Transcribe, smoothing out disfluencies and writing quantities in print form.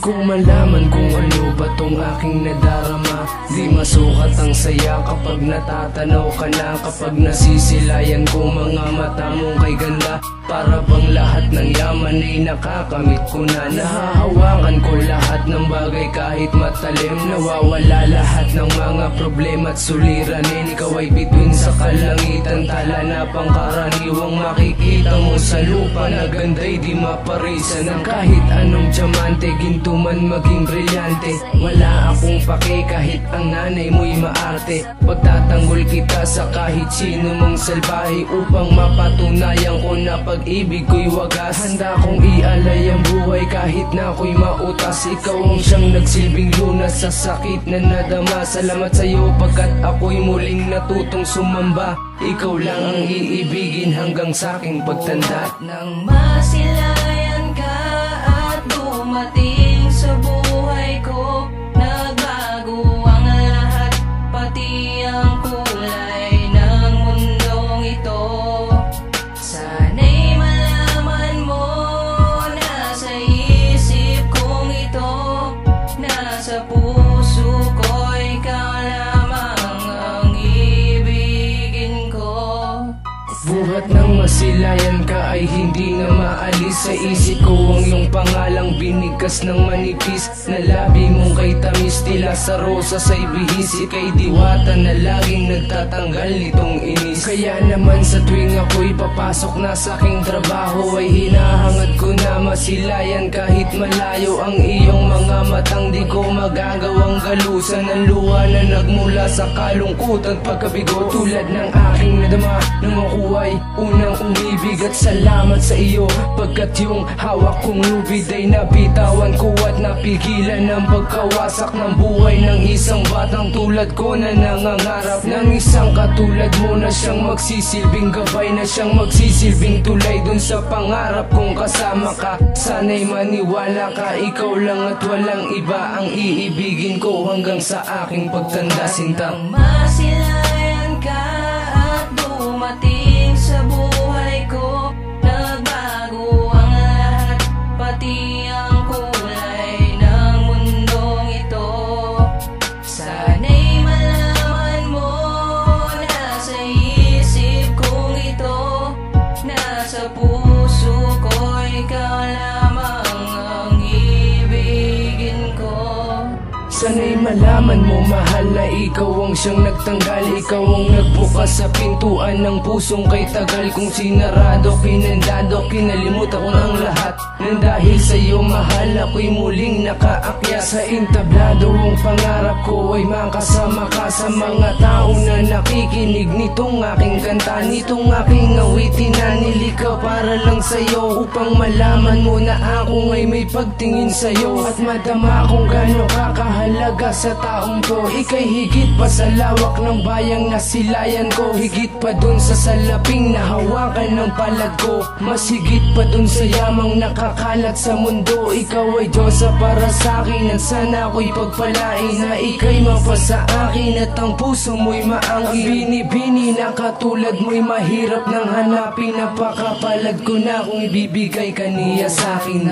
ko malaman kung ano ba tong aking nadarama. Di masukat ang saya kapag natatanaw ka na, kapag nasisilayan ko mga mata mong kay ganda. Para bang lahat ng yaman ay nakakamit ko na. Nahahawakan ko lahat ng bagay kahit matalim. Nawawala lahat ng mga problema at suliranin. Ikaw ay bituin sa kalangitan, tala na pangkaraniwang makikita mo sa lupa na ganda'y di maparisan ng kahit anong diamante, ginto man maging brilyante. Wala akong pake kahit ang nanay mo'y maarte. Pagtatanggol kita sa kahit sino mong salbahe upang mapatunayan ko na pag-ibig ko'y wagas. Handa kong ialay ang buhay kahit na ako'y mautas. Ikaw ang siyang nagsilbing lunas sa sakit na nadama. Salamat sa'yo pagkat ako'y muling natutong sumamba. Ikaw lang ang iibigin hanggang sa aking pagtanda. Nang masilayan ka at dumating sa buhay ko, nagbago ang lahat, pati ang kulay ng mundong ito. Sana'y malaman mo, nasa isip kong ito, nasa puso ko, ikaw lamang ang ibigin ko. Buhat ng masilayan ka ay hindi na maalis sa isip ko. Ang iyong pangalang binigkas ng manipis na labi mong kay tamis, tila sa rosa sa ibihis. Ika'y diwata na laging nagtatanggal nitong inis. Kaya naman sa tuwing ako'y papasok na sa aking trabaho, ay hinahangad ko na masilayan kahit malayo ang iyong mga matang. Di ko magagawang galusan ang luha na nagmula sa kalungkutan pagkabigo. Tulad ng aking nadama nung makuhay unang umibig. At salamat sa iyo pagkat yung hawak kong lubid ay nabitawan ko at napigilan ang pagkawasak ng buhay ng isang batang tulad ko na nangangarap ng isang katulad mo na siyang magsisilbing gabay, na siyang magsisilbing tulay dun sa pangarap kong kasama ka. Sana'y maniwala ka, ikaw lang at walang iba ang iibigin ko hanggang sa aking pagtanda, sinta. Nang masilayan ka at dumating sa buhay ko, nagbago ang lahat, pati ang kulay ng mundong ito. Sana'y malaman mo, nasa isip kong ito, nasa puso ko, ikaw lamang ang ibigin ko. Sana'y malaman mo, mahal, na ikaw ang siyang nagtanggal. Ikaw ang nagbukas sa pintuan ng pusong kay tagal kong sinarado, pinandado. Kinalimutan ko ng lahat nang dahil sa'yo, mahal, ako'y muling nakaakyat sa entablado. Ang pangarap ko ay makasama ka sa mga tao na nakikinig nitong aking kanta, nitong aking awitin na nilikaw para lang sa'yo, upang malaman mo na ako ay may pagtingin sa'yo at madama kung gaano kakahalaga sa taong to. Ika'y higit pa sa lawak ng bayang nasilayan ko, higit pa dun sa salaping na hawakan ng palad ko, mas higit pa dun sa yamang nakakalat sa mundo. Ikaw ay Diyosa para sa'kin at sana ako'y pagpalain na ika'y mapasa akin at ang puso mo'y maangkin. Bini-bini na katulad mo'y mahirap nang hanapin, napakapalad ko na kung ibibigay ka niya sa'kin.